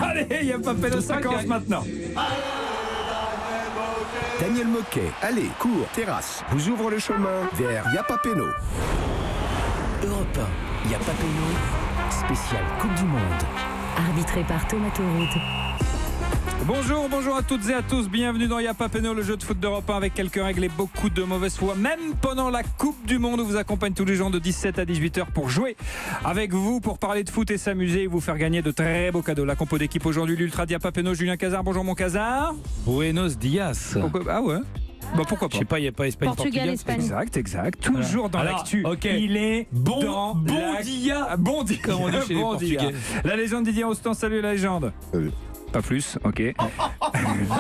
Allez, il y a pas peine, ça commence maintenant. Daniel Moquet, allez, cours, terrasse, vous ouvre le chemin vers Yapapeno. Europe 1, Yapapeno, spécial Coupe du Monde. Arbitré par Thomas Tauroud. Bonjour à toutes et à tous, bienvenue dans Yapapeno, le jeu de foot d'Europe 1 avec quelques règles et beaucoup de mauvaise foi, même pendant la Coupe du Monde où vous accompagne tous les gens de 17 à 18h pour jouer avec vous, pour parler de foot et s'amuser et vous faire gagner de très beaux cadeaux. La compo d'équipe aujourd'hui, l'Ultra Yapapeno, Julien Cazard, bonjour mon Cazard. Buenos dias. Ah ouais. Bah pourquoi pas. Je sais pas, il n'y a pas Espagne, Portugal, Espagne. Exact. Toujours dans Alors, l'actu. ok. Il est Bon dia. Bon dia. Comme on dit chez les Portugais. La légende Didier Rostand, salut la légende. Salut. Pas plus, ok.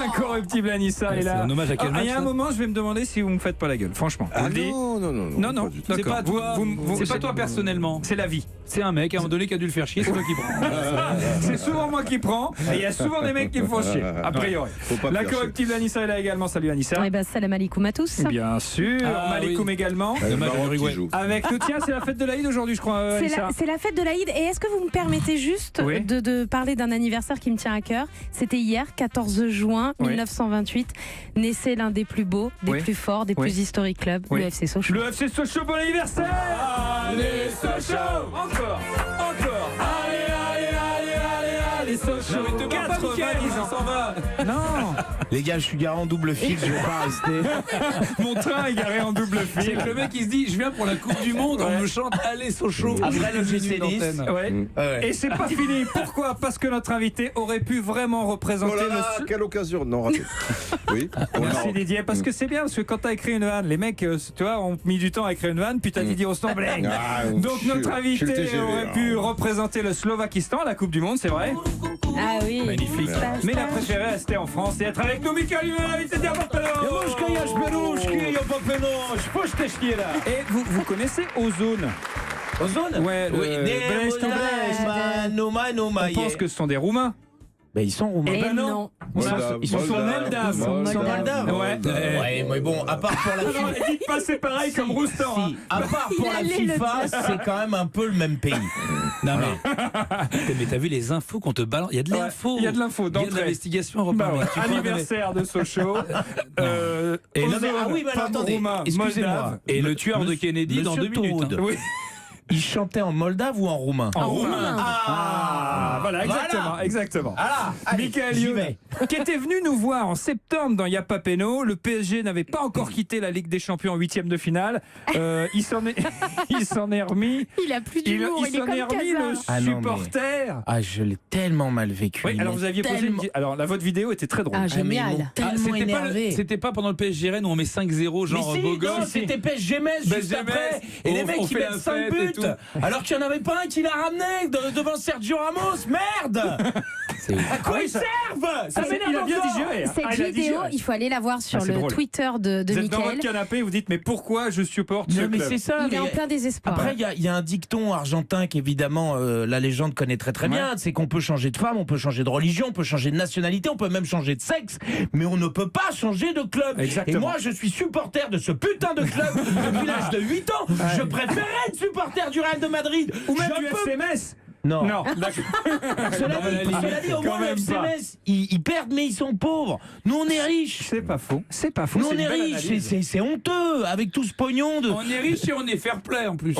Incorruptible Anissa est là. C'est un hommage à quel match, Il y a un ça moment, je vais me demander si vous me faites pas la gueule, franchement. Ah Je le dis. non. Non, pas du tout. C'est d'accord. pas toi, c'est pas toi personnellement. C'est la vie. C'est un mec à un moment donné qui a dû le faire chier, c'est toi qui prends. C'est souvent moi qui prends, et il y a souvent des mecs qui me font chier, a priori. Faut pas faire L'incorruptible Anissa est là également, salut Anissa. Eh ben, salam alaikum à tous. Bien sûr, Ah, Malikoum oui. également. Le Dommage, Maroc Uruguay. qui joue. Avec nous, tiens, c'est la fête de l'Aïd aujourd'hui, je crois, Anissa. C'est la fête de l'Aïd. Et est-ce que vous me permettez juste Oui. de parler d'un anniversaire qui me tient à cœur? C'était hier, 14 juin Oui. 1928. Naissait l'un des plus beaux, des Oui. plus forts, des Oui. plus historiques clubs, Oui. le FC Sochaux. Le FC Sochaux, bon anniversaire! Allez Sochaux! Encore! Allez Sochaux! Non, mais te barre pas, Mickaël, 90 ans. on s'en va. Non! Les gars, je suis garé en double fixe, je vais pas rester. Mon train est garé en double C'est fil. que le mec il se dit je viens pour la Coupe du Monde, on me chante allez Sochaux. Après le GC Nice. Ouais. Ouais. Et c'est pas fini. Pourquoi? Parce que notre invité aurait pu vraiment représenter Oh là là, le. quelle occasion. Non, raté. Oui. Merci Didier, parce que c'est bien, parce que quand t'as écrit une vanne, les mecs, tu vois, ont mis du temps à écrire une vanne, puis t'as Didier Rostand, bling. Ah, Donc je suis notre le invité TGV, aurait là. pu représenter le Slovakistan à la Coupe du Monde, c'est vrai. Ah oui. Magnifique. Mais il a préféré rester en France et être avec nous, Mickaël, l'invité de Yapapeno. Et vous connaissez Ozone? Ozone. Ouais, Oui. on pense que ce sont des Roumains. Ben, ils sont roumains. Eh non. Ils sont moldaves. moldaves. Ouais. Ouais, mais bon, à part pour la Non, FIFA. dites pas c'est pareil comme Roustan. Si, à part pour la allait le FIFA, dire. c'est quand même un peu le même pays. Non mais t'as vu les infos qu'on te balance. Il y a de l'info. Il y a de l'info Il y a de d'entrée. l'investigation Europe Bah 1, ouais, mec. Tu crois, anniversaire de Sochaux. Et non, mais- Ozone, ah oui, mais alors, femme attendez, roumain, excusez-moi. moldave. Et le tueur de Kennedy dans Monsieur 2 minutes. Toad. Oui. Ils chantaient en moldave ou en roumain? En roumain. Ah, voilà, exactement. Ah, allez, Michael j'y Youn, vais. qui était venu nous voir en septembre dans Yapapeno. Le PSG n'avait pas encore quitté la Ligue des Champions en 8e de finale. Il s'en est remis. Il a plus Il d'humour, il est s'en est comme remis, le Cazard. Ah non, mais- supporter. Ah, je l'ai tellement mal vécu. Oui, Ils alors m'ont vous aviez posé tellement- alors votre vidéo était très drôle. Ah, Ah, mais ils m'ont génial. tellement énervé. C'était pas pendant le PSG Rennes où on met 5-0 genre mais si, beau non, gosse. c'était PSG Metz juste PSG après. Metz, Et les on mecs fait ils la mettent 5 fête et buts. tout. Alors qu'il n'y en avait pas un qui l'a ramené devant Sergio Ramos. Merde. À quoi ils servent? Ça il m'énerve a bien encore. digéré. hein. Cette Ah, il a vidéo, digéré. il faut aller la voir sur c'est le drôle. Twitter de Vous êtes dans votre Mickaël. canapé et vous dites mais pourquoi je supporte ce Non, mais club? c'est ça. Il est mais- en plein désespoir. Après, il y a un dicton argentin qu'évidemment la légende connaît très très bien. C'est qu'on peut changer de femme, on peut changer de religion, on peut changer de nationalité, on peut même changer de sexe, mais on ne peut pas changer de club. Exactement. Et moi, je suis supporter de ce putain de club depuis l'âge de 8 ans. Je préférais être supporter du Real de Madrid. Ou même Je du peux- FC Metz. Non. Non, d'accord. Cela dit, au Quand moins le même FC pas. Metz, ils perdent, mais ils sont pauvres. Nous, on est riches. C'est pas faux. C'est pas faux. Nous, c'est on une est belle riches. analyse. C'est honteux avec tout ce pognon de. On est riche et on est fair play en plus.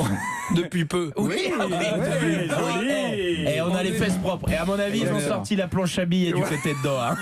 Depuis peu. Oui, ouais, joli. Et on a les fesses propres. Et à mon avis, ils ont sorti la planche à billets du côté de Doha.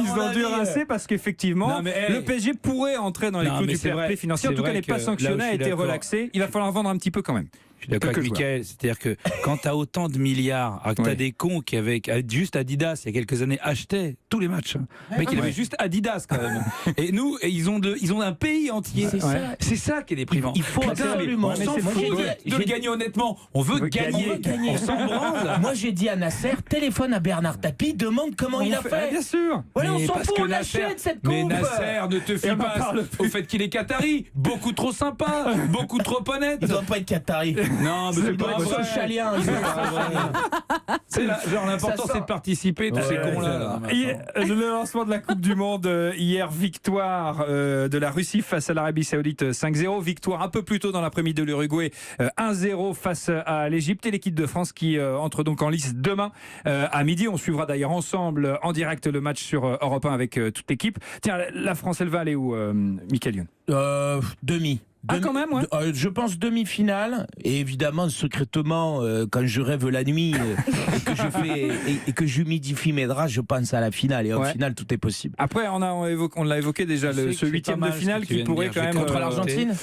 Ils ont dû rincer parce qu'effectivement, Non, mais, hey. le PSG pourrait entrer dans les Non, clous mais du c'est fair vrai. play financier. En C'est tout cas, vrai n'est pas que là où sanctionné, je a suis été d'accord. relaxé. Il va falloir vendre un petit peu quand même. Je suis d'accord avec Quelques Mickaël, c'est-à-dire que quand tu as autant de milliards, alors que tu as Ouais. des cons qui avec juste Adidas il y a quelques années achetaient tous les matchs. Le mec il avait juste Adidas quand même. Et nous ils ont un pays entier. C'est ça. C'est ça qui est déprimant. Il faut Putain, absolument. mais on s'en Mais c'est fout football. de le gagner honnêtement. On veut gagner. On s'en branle. Moi, j'ai dit à Nasser, téléphone à Bernard Tapie, demande comment il a fait. Bien sûr. Voilà, on Mais s'en parce fout, que on Nasser- l'achète cette coupe. Mais Nasser ne te Et fie on en pas parle au fait qu'il est Qatari, beaucoup trop sympa, beaucoup trop honnête. Il doit pas être Qatari. Non, mais Il c'est doit pas être vrai. socialien. Genre l'important Ça c'est de participer, tous ces cons-là. Le lancement de la Coupe du Monde hier, victoire de la Russie face à l'Arabie Saoudite 5-0, victoire un peu plus tôt dans l'après-midi de l'Uruguay 1-0 face à l'Égypte et l'équipe de France qui entre donc en lice demain à midi. On suivra d'ailleurs ensemble en direct le match sur Europe 1 avec toute l'équipe. Tiens, la France, elle va aller où, Michael Youn? Demi. Ah, quand même, ouais. Je pense demi-finale, et évidemment secrètement quand je rêve la nuit et que j'humidifie mes draps, je pense à la finale, et en finale tout est possible. Après, on l'a évoqué déjà, ce huitième de finale qui pourrait quand même Contre l'Argentine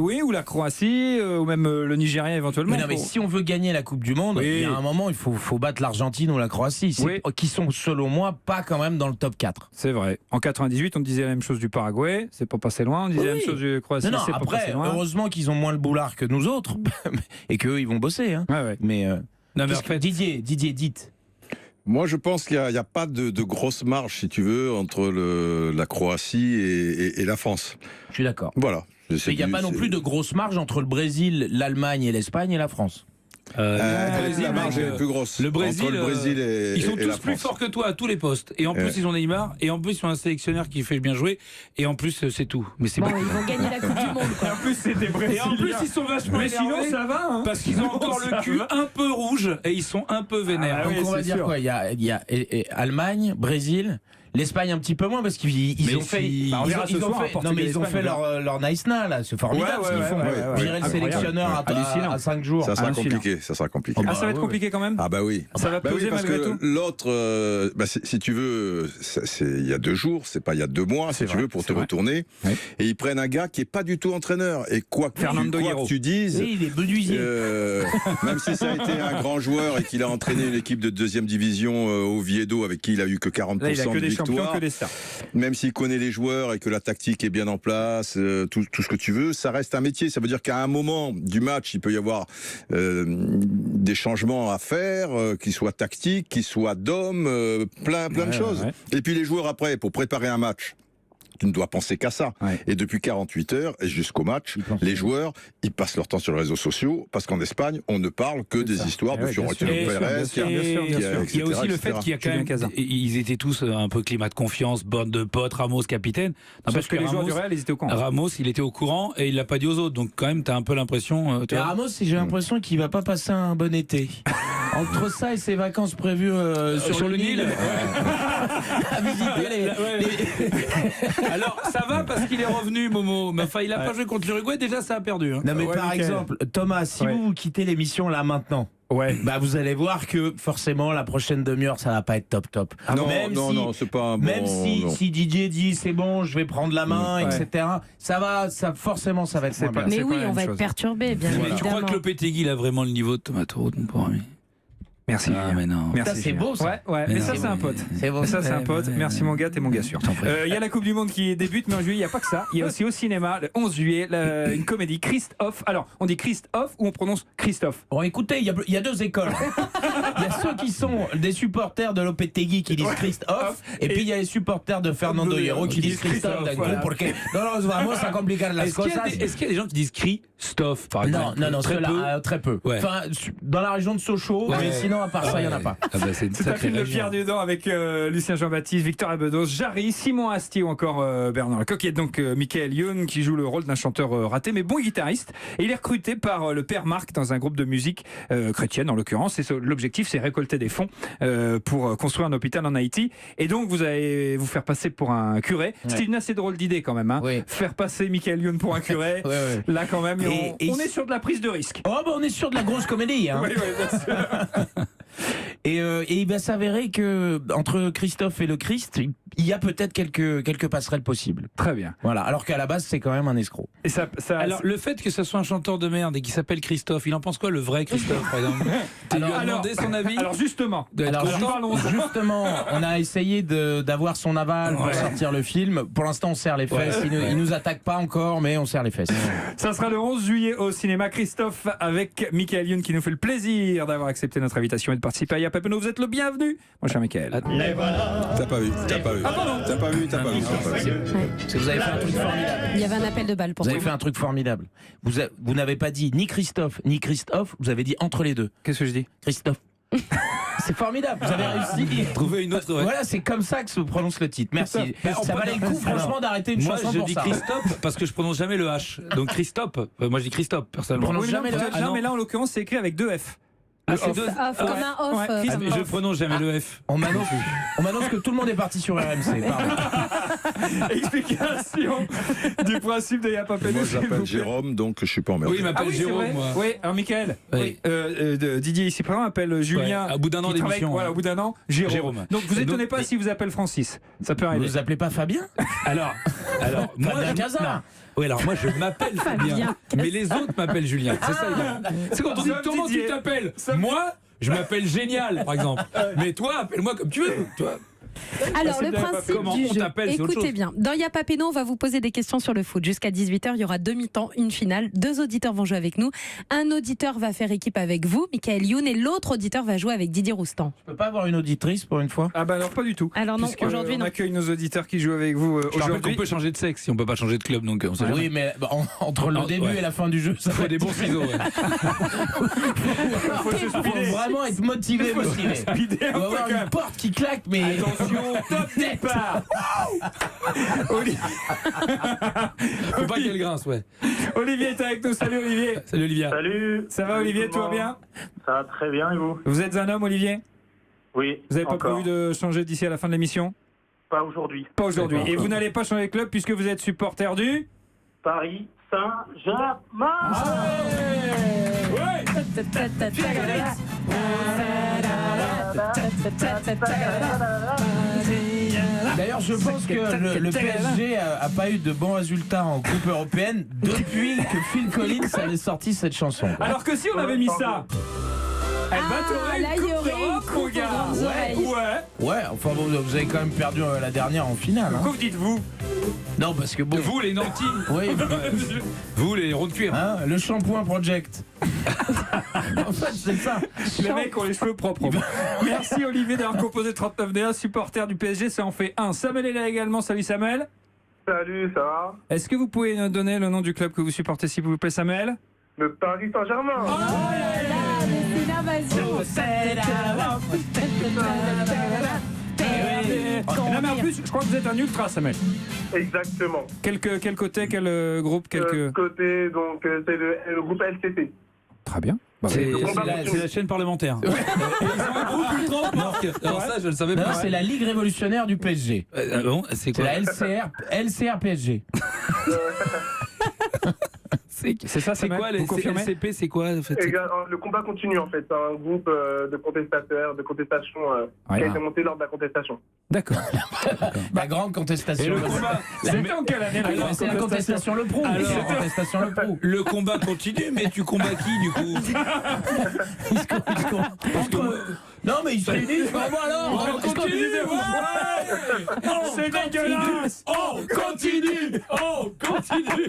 oui, ou la Croatie, ou même le Nigeria éventuellement. Mais non, mais si on veut gagner la Coupe du Monde, il y a un moment il faut battre l'Argentine ou la Croatie, qui sont selon moi pas quand même dans le top 4. C'est vrai. En 98, on disait la même chose du Paraguay, c'est pas passé loin. On disait la même chose du Croatie, c'est pas passé loin. Heureusement qu'ils ont moins le boulard que nous autres et qu'eux ils vont bosser. Hein. Ouais. Mais, Non, mais en fait, Didier, dites. Moi, je pense qu'il n'y a pas de grosse marge, si tu veux, entre la Croatie et la France. Je suis d'accord. Voilà. Mais il n'y a pas non plus de grosse marge entre le Brésil, l'Allemagne et l'Espagne et la France. La marge est plus grosse. Le Brésil, entre le Brésil et ils sont et la tous plus France. forts que toi à tous les postes. Et en plus, ils ont Neymar. Et en plus, ils ont un sélectionneur qui fait bien jouer. Et en plus, c'est tout. Mais c'est Bon, beaucoup. ils vont gagner la Coupe du Monde, quoi. En plus, c'est des Et en plus, ils sont vachement Mais sinon, énervés. ça va. Hein. Parce qu'ils ont encore le cul un peu rouge et ils sont un peu vénères. Ah Donc oui, on va c'est dire sûr. quoi? Il y a Allemagne, Brésil, l'Espagne un petit peu moins parce qu'ils ont fait. Bah, on verra ce soir, Non mais ils ont fait Portugal-Espagne, leur nice na là, c'est formidable ce qu'ils font. Virer le sélectionneur Hallucinant. à 5 jours. Ça sera Hallucinant. compliqué. Ça sera compliqué. Ah, ça va être compliqué quand même. Ah bah oui. Ça va Bah oui, peser parce malgré que tout. l'autre, si tu veux, il y a 2 jours, c'est pas il y a 2 mois, si tu veux, pour te retourner. Oui. Et ils prennent un gars qui est pas du tout entraîneur. Et quoi que Fernando Hierro. tu dises, Oui, il est menuisier. même si ça a été un grand joueur et qu'il a entraîné une équipe de 2e division au Oviedo avec qui il a eu que 40% Là, il a que de des champions, victoires, que des stars. même s'il connaît les joueurs et que la tactique est bien en place, tout ce que tu veux, ça reste un métier. Ça veut dire qu'à un moment du match, il peut y avoir des changements à faire, qu'ils soient tactiques, qu'ils soient d'hommes, plein de choses. Ouais. Et puis les joueurs après, pour préparer un match, tu ne dois penser qu'à ça. Ouais. Et depuis 48 heures et jusqu'au match, les joueurs, ils passent leur temps sur les réseaux sociaux parce qu'en Espagne, on ne parle que des histoires de Florentino Pérez. Il y a aussi le fait qu'il y a quand Julien même, Cazin. ils étaient tous un peu climat de confiance, bande de potes, Ramos capitaine. Parce que les joueurs du Real, ils étaient au camp. Ramos, il était au courant et il l'a pas dit aux autres. Donc quand même, t'as un peu l'impression. Et Ramos, j'ai l'impression qu'il va pas passer un bon été. Entre ça et ses vacances prévues sur le Nil, à visiter Alors ça va parce qu'il est revenu, Momo. Mais enfin, il a pas joué contre l'Uruguay. Déjà, ça a perdu. Hein. Non mais Ouais, par Mickaël. exemple, Thomas, si vous quittez l'émission là maintenant, Ouais. bah vous allez voir que forcément la prochaine demi-heure ça va pas être top. Non, Même non, si- non, c'est pas un bon. Même si Didier dit c'est bon, je vais prendre la main, Ouais. etc. Forcément ça va être C'est moins pas- bien. Mais c'est oui, pas la on va même être chose. perturbé, bien Mais évidemment. tu crois que Lopetegui il a vraiment le niveau de Tomato, mon pauvre ami? Merci. Ah, mais non. Merci. Ça, c'est Julien. beau, ça. Ouais. Mais Mais non, ça, c'est un pote. C'est beau. Mais ça, c'est un pote. Merci, mon gars, t'es mon gars sûr. t'en prie. Il y a la Coupe du Monde qui débute, mais en juillet, il n'y a pas que ça. Il y a aussi au cinéma, le 11 juillet, une comédie, Christophe. Alors, on dit Christophe ou on prononce Christophe? Bon, écoutez, il y a 2 écoles. Il y a ceux qui sont des supporters de Lopetegui qui disent Christophe, et puis il y a les supporters de Fernando Hierro qui disent Christophe. Voilà. Porque no nos vamos a complicar las Est-ce qu'il y a cosas. des- est-ce qu'il y a des gens qui disent Christophe, par Non, exemple? non, très ceux-là, peu. très peu. Ouais. Enfin, dans la région de Sochaux, Ouais. mais sinon, à part ça, il n'y en a pas. Ah bah, c'est une C'est un sacrée film de région. Pierre Dudon avec Lucien Jean-Baptiste, Victor Abedos, Jarry, Simon Astier ou encore Bernard Lecoq. Il y a donc Michael Youn qui joue le rôle d'un chanteur raté mais bon guitariste. Et il est recruté par le père Marc dans un groupe de musique chrétienne en l'occurrence. Et l'objectif c'est récolter des fonds pour construire un hôpital en Haïti. Et donc vous allez vous faire passer pour un curé. C'était une assez drôle d'idée quand même. Hein. Oui. Faire passer Michael Youn pour un curé. Ouais. Là quand même, Et on est sur de la prise de risque. Oh, bah on est sur de la grosse comédie. Hein. Oui, bien sûr. Et il va s'avérer que entre Christophe et le Christ, il y a peut-être quelques passerelles possibles. Très bien. Voilà. Alors qu'à la base, c'est quand même un escroc. Et ça Alors, le fait que ce soit un chanteur de merde et qu'il s'appelle Christophe, il en pense quoi, le vrai Christophe, par exemple? Tu lui as demandé son avis? alors justement, D'être Alors content? justement, on a essayé d'avoir son aval pour sortir le film. Pour l'instant, on serre les fesses. Il nous attaque pas encore, mais on serre les fesses. ça sera le 11 juillet au cinéma. Christophe avec Michael Youn qui nous fait le plaisir d'avoir accepté notre invitation et de participer à Y'a pas Papeno, vous êtes le bienvenu. Mon cher Mickaël. T'as pas vu. T'as pas vu. Parce que vous avez fait un truc formidable. Il y avait un appel de balle pour Vous toi. avez fait un truc formidable. Vous n'avez pas dit ni Christophe, ni Christophe, vous avez dit entre les deux. Qu'est-ce que je dis? Christophe. C'est formidable, vous avez réussi. Trouver une autre. Ouais. Voilà, c'est comme ça que se prononce le titre. Merci. Ça valait le coup, franchement, d'arrêter une Moi, chanson je pour dis ça. Christophe parce que je prononce jamais le H. Donc Christophe. Moi, je dis Christophe personnellement. Prononce Oui, jamais le non, H. non, mais là, en l'occurrence, c'est écrit avec 2 F. Ah, c'est off. deux- Off, comme un off. Ouais, Ah, mais je prononce jamais le F. On m'annonce que tout le monde est parti sur RMC. Pardon. Explication du principe de Y'a pas Papeno. Moi, je s'il vous m'appelle plaît. Jérôme, donc je suis pas emmerdé. Oui, il Ah m'appelle oui, c'est Jérôme, vrai. moi. Oui, alors Mickaël, Oui. Didier ici présent appelle Julien. Ouais, au bout d'un an qui travaille- d'émission, Voilà, ouais. au bout d'un an, Jérôme. Jérôme. Donc vous Et étonnez donc- pas s'il vous appelle Francis. Ça peut Vous arriver. vous appelez pas Fabien Alors, moi, Fabien je- Cazard. non. Oui, alors moi je m'appelle Fabien, mais les autres m'appellent Julien. C'est ça. C'est quand on dit Sauf comment Didier. tu t'appelles. Moi, je m'appelle Génial, par exemple. Mais toi, appelle-moi comme tu veux. Toi. Alors, le bien, principe comment du on jeu, t'appelle, c'est autre écoutez chose. bien. Dans Y'a pas Papeno, on va vous poser des questions sur le foot. Jusqu'à 18h, il y aura 2 mi-temps, une finale. 2 auditeurs vont jouer avec nous. Un auditeur va faire équipe avec vous, Michael Youn, et l'autre auditeur va jouer avec Didier Roustan. Je peux pas avoir une auditrice pour une fois? Ah bah alors pas du tout. Alors non, Puisque aujourd'hui on non. accueille nos auditeurs qui jouent avec vous Je rappelle aujourd'hui. qu'on peut changer de sexe si on peut pas changer de club, donc on sait jamais. Oui, mais entre le Ah, début ouais. et la fin du jeu, ça Faut des bons ciseaux. Ouais. Faut se faut speeder. vraiment être motivé. Speeder On un va peu avoir quand une même. porte qui claque, mais Attention, top départ. Faut pas qu'elle grince, ouais. Olivier est avec nous. Salut Olivier. Salut Olivia. Salut. Ça va Olivier, tout va bien? Ça va très bien et vous? Vous êtes un homme Olivier? Oui. Vous n'avez pas encore. prévu de changer d'ici à la fin de l'émission? Pas aujourd'hui. Pas aujourd'hui. D'accord. Et vous n'allez pas changer de club puisque vous êtes supporter du... Paris Saint-Germain. d'ailleurs, je pense que le PSG a pas eu de bons résultats en Coupe européenne depuis que Phil Collins avait sorti cette chanson. Alors que si on avait mis ça... Eh ben, t'aurais là, une il y coupe aurait une d'Europe, coupe mon gars. aux grandes oreilles. Ouais. Ouais, enfin bon, vous avez quand même perdu la dernière en finale. hein. Pourquoi vous dites-vous? Non, parce que bon. Vous les nantis, Oui, vous les ronds de cuir. hein, le shampoing project. En fait, c'est ça. Les mecs ont les cheveux propres. Merci Olivier d'avoir composé 39D1, supporter du PSG, ça en fait un. Samuel est là également. Salut Samuel. Salut, ça va? Est-ce que vous pouvez nous donner le nom du club que vous supportez, s'il vous plaît, Samuel? Le Paris Saint-Germain. Non mais en plus, je crois que vous êtes un ultra, Samuel. Exactement. Quel côté, quel groupe, Côté, donc, c'est le groupe LCT. Très bien. Bah, C'est oui. c'est la chaîne parlementaire. Et ils ont un groupe ultra orthodoxe. Alors ça, je le savais Non, pas. c'est la Ligue révolutionnaire du PSG. Ah bon, c'est C'est quoi? la LCR PSG. C'est ça, C'est Samuel, quoi vous les confirmez? LCP? C'est quoi en fait? Et, le combat continue en fait. C'est un groupe de contestataires, de contestation qui Ouais. a été monté lors de la contestation. D'accord. La grande contestation. Et le combat, C'était en quelle année Alors, c'est la contestation Le Prou. Alors- C'est la contestation Le Prou. le combat continue, mais tu combats qui du coup? Non, mais ils se réunissent. Bon, alors, On continue, C'est dégueulasse. On continue. On continue.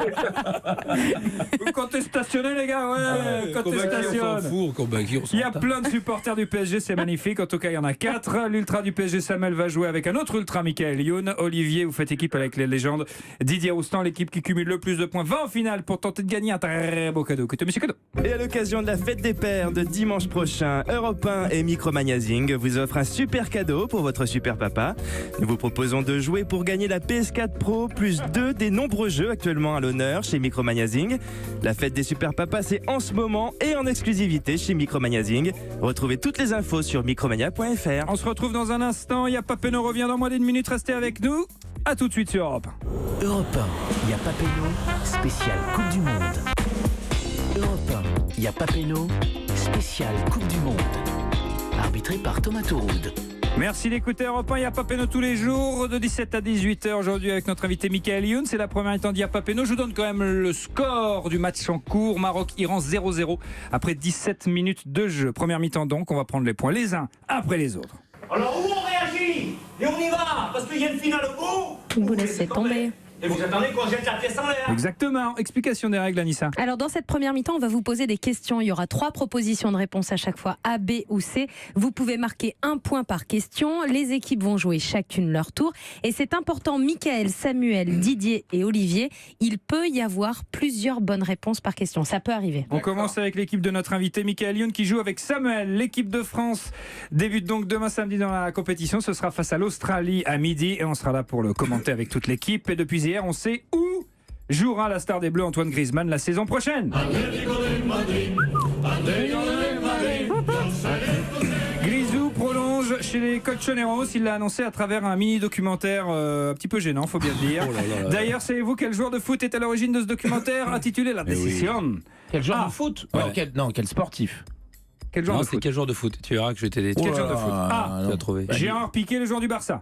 Vous contestationnez les gars, ouais, On contestation. s'en fout, on combat qui, on s'en Il y a tape. plein de supporters du PSG, c'est magnifique. En tout cas, il y en a 4. L'ultra du PSG, Samuel, va jouer avec un autre ultra, Michael Youn. Olivier, vous faites équipe avec les légendes. Didier Roustan, l'équipe qui cumule le plus de points, va en finale pour tenter de gagner un très beau cadeau. Écoutez, monsieur cadeau. Et à l'occasion de la fête des pères de dimanche prochain, Europe 1 et Micromagazine vous offrent un super cadeau pour votre super papa. Nous vous proposons de jouer pour gagner la PS4 Pro plus 2 des nombreux jeux actuellement à l'honneur chez Micromagazine. La fête des super papas, c'est en ce moment et en exclusivité chez Micromagazine. Retrouvez toutes les infos sur micromania.fr. On se retrouve dans un instant. Il y a Papeno revient dans moins d'une minute. Restez avec nous. A tout de suite sur Europe 1. Europe 1, Y'a Papeno, spécial Coupe du Monde. Europe 1, Y'a Papeno, spécial Coupe du Monde. Arbitré par Thomas Touroud. Merci d'écouter Europe 1. Il y a Papeno tous les jours de 17 à 18h aujourd'hui avec notre invité Michael Youn. C'est la première mi-temps d'Il y a Papeno. Je vous donne quand même le score du match en cours. Maroc-Iran 0-0 après 17 minutes de jeu. Première mi-temps donc. On va prendre les points les uns après les autres. Alors où on réagit et on y va parce qu'il y a une finale au bout. Vous laissez tomber. Et vous attendez qu'on jette la pièce en l'air. Exactement. Explication des règles, Anissa. Alors dans cette première mi-temps, on va vous poser des questions. Il y aura 3 propositions de réponse à chaque fois, A, B ou C. Vous pouvez marquer 1 point par question. Les équipes vont jouer chacune leur tour. Et c'est important, Mickaël, Samuel, Didier et Olivier, il peut y avoir plusieurs bonnes réponses par question. Ça peut arriver. On commence avec l'équipe de notre invité Michael Youn qui joue avec Samuel. L'équipe de France débute donc demain samedi dans la compétition. Ce sera face à l'Australie à midi et on sera là pour le commenter avec toute l'équipe. Et depuis hier, on sait où jouera la star des Bleus Antoine Griezmann la saison prochaine. Grisou prolonge chez les Colchoneros. Il l'a annoncé à travers un mini-documentaire un petit peu gênant, faut bien le dire. D'ailleurs, savez-vous quel joueur de foot est à l'origine de ce documentaire intitulé La Décision? Quel joueur de foot? Quel sportif? Quel joueur de c'est foot? quel joueur de foot? Tu verras que je vais t'aider. Quel joueur de foot? Tu vas trouver. Gérard Piqué, le joueur du Barça.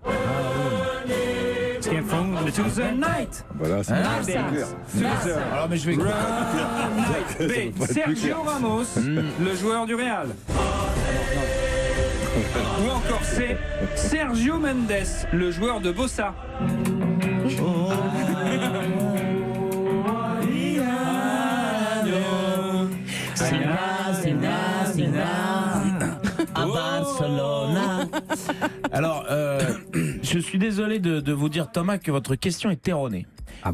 To the night. Voilà, c'est clair. Alors, mais je vais. B. Sergio Ramos, le joueur du Real. Ou encore C. Sergio Mendes, le joueur de Bossa. À Barcelona. Alors, je suis désolé de vous dire, Thomas, que votre question est erronée.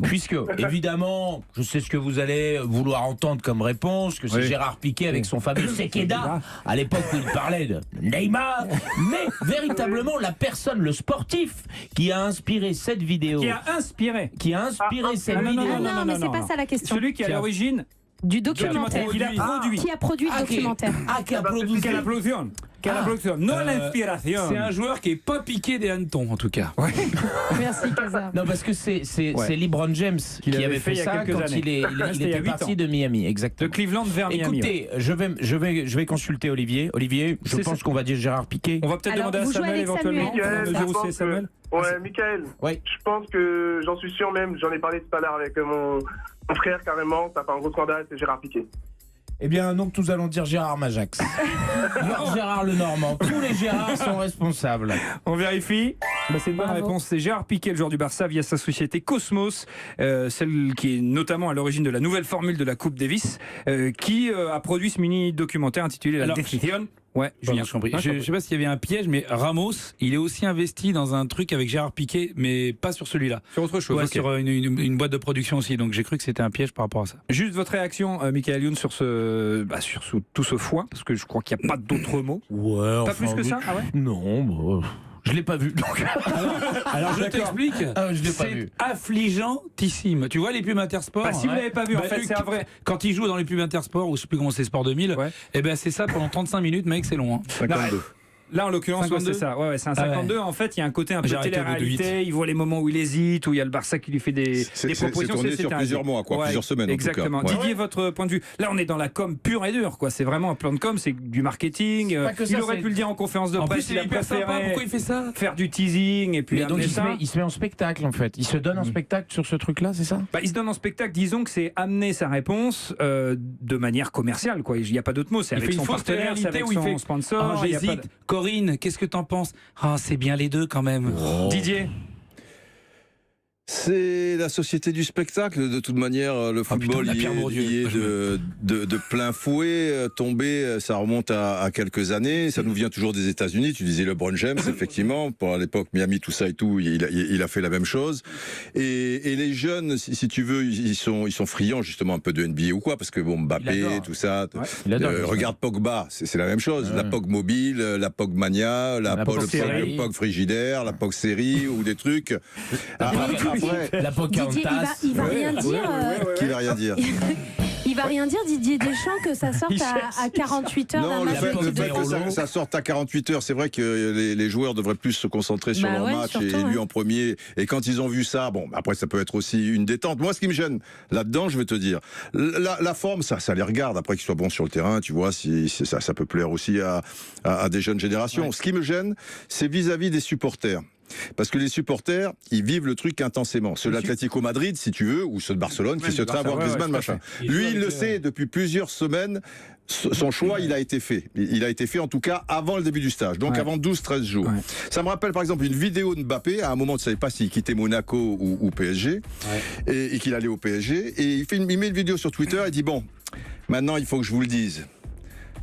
Puisque, évidemment, je sais ce que vous allez vouloir entendre comme réponse, que c'est Gérard Piqué avec son fameux Sekeda, à l'époque où il parlait de Neymar, mais véritablement la personne, le sportif, qui a inspiré cette vidéo. Qui a inspiré cette vidéo. Non, mais c'est pas ça la question. Celui qui est à l'origine du documentaire. Qui a produit. Qui a produit le documentaire. Qui a produit. Quelle production. Non l'inspiration. C'est un joueur qui est pas piqué des hannetons en tout cas. Merci Kaza. Non, parce que c'est LeBron James qui avait fait ça quand il était parti de Miami, exactement. De Cleveland vers Miami. Écoutez, je vais consulter Olivier. Olivier, je pense qu'on va dire Gérard Piqué. On va peut-être demander à Samuel éventuellement. Ouais, Michael. Oui. Je pense que j'en suis sûr même. J'en ai parlé tout à l'heure avec mon frère carrément. Ça fait un gros scandale. C'est Gérard Piqué. Eh bien, donc, nous allons dire Gérard Majax. Gérard Lenormand. Tous les Gérards sont responsables. On vérifie. C'est une bonne réponse. C'est Gérard Piqué, le joueur du Barça, via sa société Cosmos, celle qui est notamment à l'origine de la nouvelle formule de la Coupe Davis, qui a produit ce mini-documentaire intitulé La Décision. Ouais, Julien, je compris. Je sais pas s'il y avait un piège, mais Ramos, il est aussi investi dans un truc avec Gérard Piqué, mais pas sur celui-là. Sur autre chose. Ouais, Okay. sur une boîte de production aussi. Donc j'ai cru que c'était un piège par rapport à ça. Juste votre réaction, Michael Youn, sur tout ce foin, parce que je crois qu'il n'y a pas d'autres mots. Ouais. Pas plus que ça. Ah ouais. Non. Je l'ai pas vu. Donc. Alors je t'explique. Je l'ai pas vu. Affligeantissime. Tu vois les pubs Intersport. Si vous l'avez pas vu, en fait, c'est un vrai. Quand il joue dans les pubs Intersport, ou je sais plus comment c'est, Sport 2000, et ben c'est ça pendant 35 minutes, mec, c'est long. 52. Là, en l'occurrence, c'est ça. Ouais, c'est un 52. En fait, il y a un côté un peu télé-réalité. Il voit les moments où il hésite, où il y a le Barça qui lui fait des propositions. C'est tourné sur plusieurs mois, plusieurs semaines. Exactement. En tout cas. Didier, votre point de vue. Là, on est dans la com pure et dure, quoi. C'est vraiment un plan de com, c'est du marketing. Il aurait pu le dire en conférence de presse. Il a préféré. Pourquoi il fait ça? Faire du teasing et puis. Mais donc il se met en spectacle, en fait. Il se donne en spectacle sur ce truc-là, c'est ça? Il se donne en spectacle. Disons que c'est amener sa réponse de manière commerciale, quoi. Il n'y a pas d'autre mot. C'est avec son partenaire, c'est avec son sponsor. J'hésite. Corinne, qu'est-ce que t'en penses? C'est bien les deux quand même. Didier. C'est la société du spectacle. De toute manière, le football y est de plein fouet. Tombé, ça remonte à quelques années. Ça nous vient toujours des États-Unis. Tu disais LeBron James, effectivement. Pour à l'époque, Miami, tout ça et tout, il a fait la même chose. Et les jeunes, si tu veux, ils sont friands justement un peu de NBA ou quoi, parce que bon, Mbappé, tout ça. Regarde Pogba, c'est la même chose. La Pog mobile, la Pog mania, la Pog frigidaire, la Pog série ou des trucs. La Didier, il va rien dire. Qui va rien dire? Il va rien dire, Didier Deschamps, que ça sorte à 48 heures d'un match. Le fait que ça sorte à 48 heures, c'est vrai que les joueurs devraient plus se concentrer sur leur match surtout, et lui en premier. Et quand ils ont vu ça, bon, après ça peut être aussi une détente. Moi, ce qui me gêne là-dedans, je vais te dire, la forme, ça les regarde. Après qu'ils soient bons sur le terrain, tu vois, si ça peut plaire aussi à des jeunes générations. Ce qui me gêne, c'est vis-à-vis des supporters. Parce que les supporters, ils vivent le truc intensément. Ceux de l'Atlético Madrid, si tu veux, ou ceux de Barcelone, qui se à voir Griezmann, machin. Lui, il le sait depuis plusieurs semaines. Son choix, il a été fait. Il a été fait, en tout cas, avant le début du stage. Donc, avant 12-13 jours. Ouais. Ça me rappelle, par exemple, une vidéo de Mbappé. À un moment, tu ne savais pas s'il quittait Monaco ou PSG. Ouais. Et qu'il allait au PSG. Et il met une vidéo sur Twitter. Il dit, bon, maintenant, il faut que je vous le dise.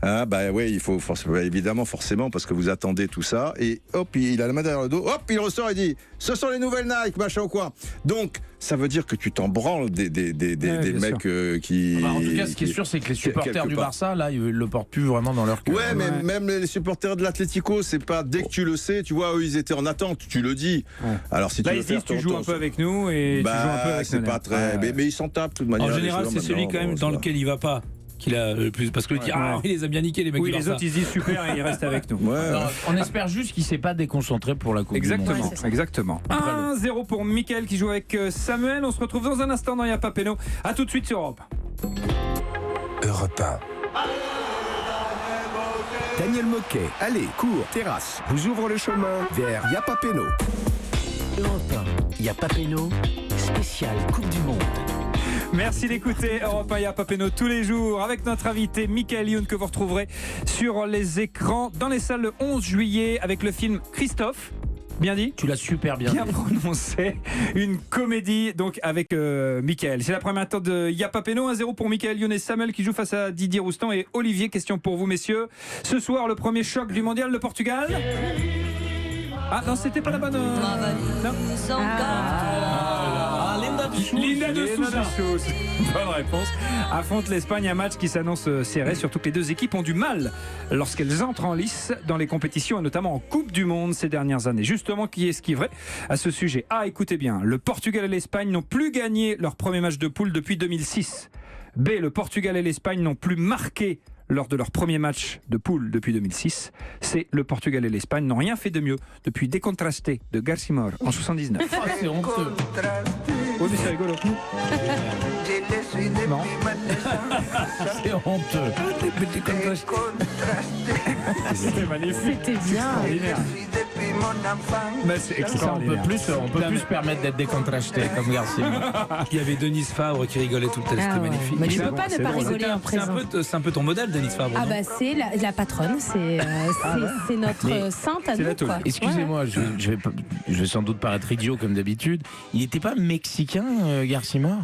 Ah bah ouais, il faut évidemment forcément parce que vous attendez tout ça et hop il a la main derrière le dos, hop il ressort et dit ce sont les nouvelles Nike machin ou quoi. Donc ça veut dire que tu t'en branles des mecs qui. En tout cas, ce qui est sûr, c'est que les supporters du Barça là, ils le portent plus vraiment dans leur cœur. Ouais, mais même les supporters de l'Atlético, c'est pas dès que tu le sais, tu vois, eux ils étaient en attente, tu le dis. Ouais. Alors si là, tu ils disent tu joues un peu avec nous et tu joues un peu avec nous. C'est pas très, mais ils s'en tapent de toute manière. En général, c'est celui quand même dans lequel il va pas. Qu'il a le plus parce que il les a bien niqués les mecs. Oui, les autres ils se disent super et ils restent avec nous. Ouais. Alors, on espère juste qu'il s'est pas déconcentré pour la Coupe exactement, du Monde. Exactement. 1-0 pour Mickaël qui joue avec Samuel. On se retrouve dans un instant dans Y'a pas Péno. À tout de suite sur Europe. Europe 1. Daniel Moquet, allez, cours, terrasse, vous ouvre le chemin vers Y'a pas Péno. Europe 1, Y'a pas Péno, spécial Coupe du Monde. Merci d'écouter Europe 1 Y'a pas Péno tous les jours avec notre invité Michael Youn que vous retrouverez sur les écrans dans les salles le 11 juillet avec le film Christophe. Bien dit ? Tu l'as super bien dit. Prononcé. Une comédie donc avec Michael. C'est la première temps de Y'a pas Péno. 1-0 pour Michael Youn et Samuel qui joue face à Didier Roustan et Olivier. Question pour vous messieurs. Ce soir le premier choc du mondial, le Portugal. Ah non, c'était pas la bonne. Non. Linda de Sousa. Bonne réponse. Affronte l'Espagne, un match qui s'annonce serré, surtout que les deux équipes ont du mal lorsqu'elles entrent en lice dans les compétitions et notamment en Coupe du Monde ces dernières années. Justement, qui esquiverait à ce sujet? Ah, écoutez bien, le Portugal et l'Espagne n'ont plus gagné leur premier match de poule depuis 2006. B, le Portugal et l'Espagne n'ont plus marqué lors de leur premier match de poule depuis 2006. C, le Portugal et l'Espagne n'ont rien fait de mieux depuis Décontrasté de Garcimore en 79. Oh, c'est honteux. Oui, mais c'est rigolo. Non. C'est honteux. C'était magnifique. C'était bien. Mais c'est extraordinaire. On peut plus se permettre d'être décontrasté comme Garcia. Il y avait Denise Favre qui rigolait tout le temps, c'était magnifique. Mais tu peux pas ne pas rigoler en présent. C'est un peu ton modèle, Denise Favre. Ah bah c'est la patronne, c'est notre sainte à nous. Quoi. Excusez-moi, je vais sans doute paraître idiot comme d'habitude. Il n'était pas mexicain, Garcimore?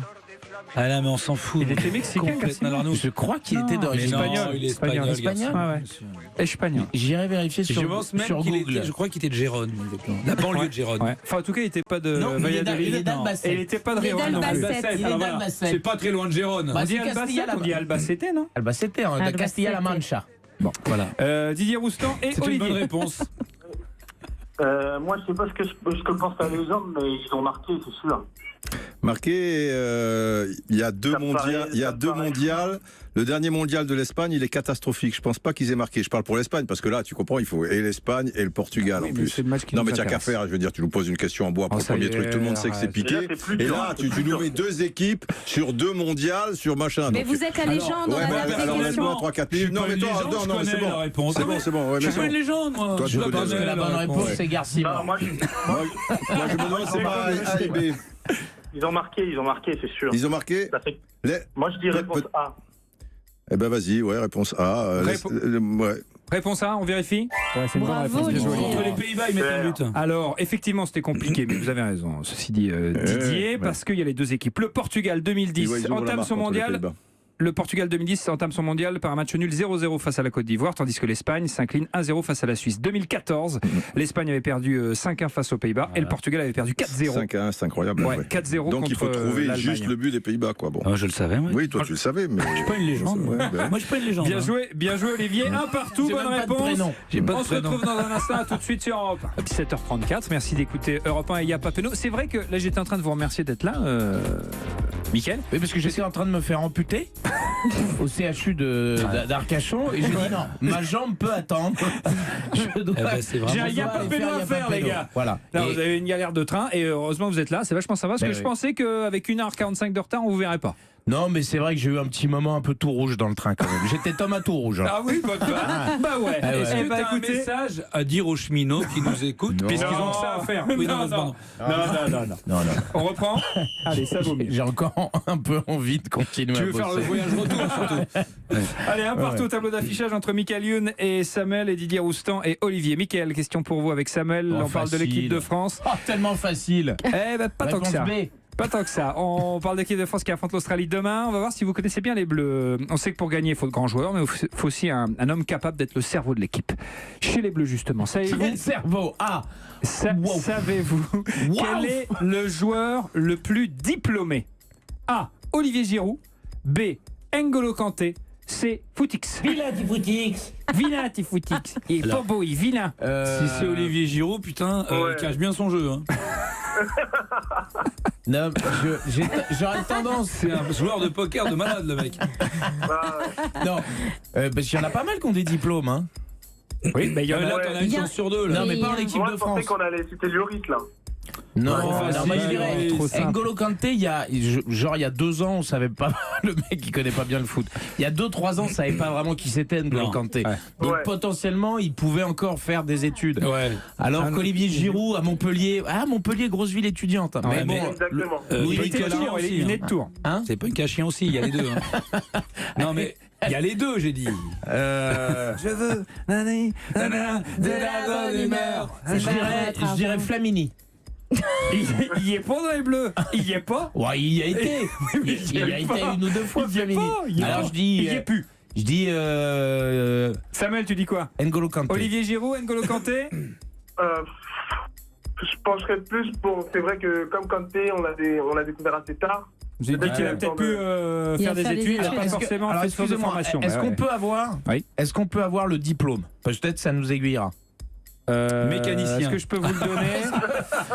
Ah là, mais on s'en fout. Il était mexicain, alors nous, je crois qu'il était d'origine espagnole. Il est espagnol. Espagnol. J'irai vérifier sur Google. Je crois qu'il était de Gérone, la banlieue de Gérone. Ouais. Enfin, en tout cas, il n'était pas de Valladolid. Il est d'Albacete. Et il n'était pas de Gérone non plus. C'est pas très loin de Gérone. On dit Albacete, on dit Albacete, non? Albacete, de Castilla-La Mancha. Bon, voilà. Didier Roustan et c'est Olivier. une bonne réponse. Moi, je sais pas ce que pensent les hommes, mais ils ont marqué, c'est sûr. Marqué, il y a deux mondiales. Le dernier mondial de l'Espagne, il est catastrophique. Je pense pas qu'ils aient marqué. Je parle pour l'Espagne parce que là, tu comprends, il faut et l'Espagne et le Portugal en plus. Non, mais tu n'as qu'à faire. Je veux dire, tu nous poses une question en bois pour le premier truc. Tout le monde sait que c'est piqué. Et là, tu nous mets deux équipes sur deux mondiales, sur machin. Mais vous êtes la légende. Ouais, alors laisse-moi 3-4 minutes. Non, mais toi, non, mais c'est bon. Je suis pas une légende, moi. Je pense que la bonne réponse, c'est Garcia. Moi, je me demande, c'est pas A et B. Ils ont marqué, c'est sûr. Ils ont marqué. Moi, je dis réponse A. Eh ben vas-y, réponse A. Réponse A, on vérifie. C'est une bonne réponse. Contre les Pays-Bas, ils mettent un but. Alors, effectivement, c'était compliqué, mais vous avez raison. Ceci dit, Didier, parce qu'il y a les deux équipes. Le Portugal 2010 entame son mondial. Le Portugal 2010 entame son mondial par un match nul 0-0 face à la Côte d'Ivoire, tandis que l'Espagne s'incline 1-0 face à la Suisse. 2014, l'Espagne avait perdu 5-1 face aux Pays-Bas et le Portugal avait perdu 4-0. 5-1, c'est incroyable. 4-0 donc il faut trouver juste le but des Pays-Bas, quoi. Bon. Je le savais. Oui, toi tu le savais, mais je suis pas une légende. Moi, je suis pas une légende. Bien joué, Olivier. Un partout, bonne réponse. On se retrouve dans un instant, tout de suite sur Europe. 17h34. Merci d'écouter Europe 1 et Y'a pas Péno. C'est vrai que là, j'étais en train de vous remercier d'être là. Mickaël. Oui, parce que j'étais en train de me faire amputer au CHU d'Arcachon et j'ai dit non, ma jambe peut attendre. J'ai un Y'a pas Péno à faire, les gars. Voilà. Là, vous avez une galère de train et heureusement vous êtes là, c'est vachement sympa parce que je pensais qu'avec 1h45 de retard on vous verrait pas. Non, mais c'est vrai que j'ai eu un petit moment un peu tout rouge dans le train quand même. J'étais Thomas tout rouge. Hein. Ah oui, bonne vanne. Bah ouais. Est-ce que bah, t'as un message à dire aux cheminots qui nous écoutent, puisqu'ils ont que ça à faire? Oui, non. Non. On reprend. Allez, ça vaut mieux. J'ai encore un peu envie de continuer. Tu à veux faire bosser. le voyage retour surtout? Allez, un partout au tableau d'affichage entre Michael Youn et Samuel et Didier Roustan et Olivier. Michael, question pour vous avec Samuel. On parle de l'équipe de France. Oh, tellement facile. Eh ben, pas tant que Réponse ça. B. Pas tant que ça. On parle de l'équipe de France qui affronte l'Australie demain. On va voir si vous connaissez bien les Bleus. On sait que pour gagner, il faut de grands joueurs, mais il faut aussi un homme capable d'être le cerveau de l'équipe. Chez les Bleus, justement. Savez-vous Quel cerveau. Ah. Wow. Savez-vous quel est le joueur le plus diplômé? A. Olivier Giroud. B. N'Golo Kanté. C. Footix. Vilain, Footix. Il est pas beau, il est vilain. Si c'est Olivier Giroud, putain, il cache bien son jeu. Hein. Non, j'aurais tendance. C'est un joueur de poker de malade, le mec. Non, parce qu'il y en a pas mal qui ont des diplômes. Hein. Oui, mais il y en a. Là, t'en as une chance sur deux. Là. Non, mais pas en équipe Moi, de je pensais France. qu'on allait citer Lloris, là. Non, facile, moi je dirais trop simple. N'Golo Kanté, il y a 2 ans, on savait pas, le mec il connaît pas bien le foot. Il y a 2-3 ans, on savait pas vraiment qui c'était N'Golo Non. Kanté. Ouais. Donc Ouais. potentiellement, il pouvait encore faire des études. Ouais. Alors qu'Olivier Giroud à Montpellier, Montpellier, grosse ville étudiante. Ouais, mais mais- bon, Exactement. Louis Il était Nicolas Tours, il aussi, venait hein. de Tours. C'est pas un chien aussi, il y a les deux. Hein. Non, mais il y a les deux, j'ai dit. Je veux de la bonne humeur. Je dirais Flamini. Il y est pas dans les Bleus. Il y est pas. Ouais, il y a été. Il y a été une ou deux fois, Il y est Flamini. pas, il y est Alors pas. je dis. Il y est plus. Je dis Samuel, tu dis quoi? N'Golo Kanté. Olivier Giroud, N'Golo Kanté. Je pencherais plus pour. C'est vrai que comme Kanté, on l'a découvert assez tard. J'ai dit qu'il a peut-être pu Il faire a des fait des études, il n'a études. pas Est-ce que- forcément alors, fait de excusez-moi, formation. Est-ce qu'on peut avoir Oui. Est-ce qu'on peut avoir le diplôme? Peut-être ça nous aiguillera. Mécanicien. Est-ce que je peux vous le donner?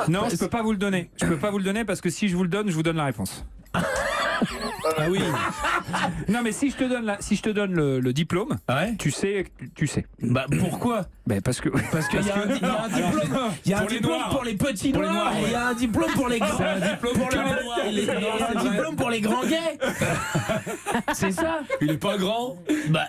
Non, je peux pas vous le donner. Je peux pas vous le donner parce que si je vous le donne, je vous donne la réponse. Ah oui. Non, mais si je te donne le diplôme, Ouais. tu sais. Bah pourquoi? Ben parce que Il y a un diplôme. Il y a un Pour les diplôme noirs. pour les petits Pour les noirs. noirs, Et il y a un diplôme pour les grands. C'est un diplôme pour les noirs. Il y a un diplôme pour les grands gays. C'est ça. Il est pas grand. Bah,